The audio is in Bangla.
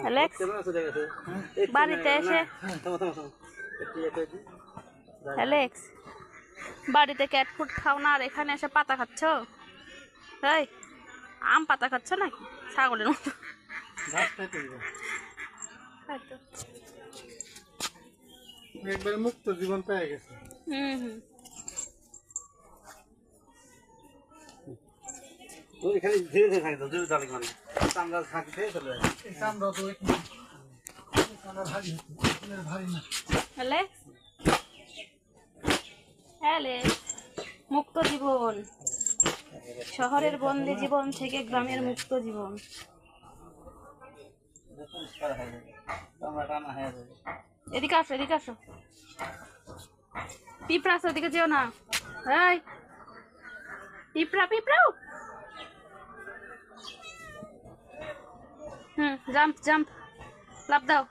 অ্যালেক্স বাড়িতে এসে অ্যালেক্স বাড়িতে ক্যাট ফুড খাও না আর এখানে এসে পাতা খাচ্ছ? এই আম পাতা খাচ্ছ নাকি ছাগলের মতো? একবার মুক্ত জীবন পেয়ে গেছে। এখানে ধীরে ধীরে থাকে তো জোরে চলে মানে চামড়া থাকতে চলে যায় চামড়া তো ভারী না। অ্যালেক্স অ্যালেক্স মুক্ত জীবন, শহরের বন্দি জীবন থেকে গ্রামের মুক্ত জীবন। এদিকে আসো, এদিকে আসো। পিঁপড়া আছে, ওদিকে যেও না। এই পিঁপড়া, পিঁপড়াও। জাম্প জাম্প, লাফ দাও।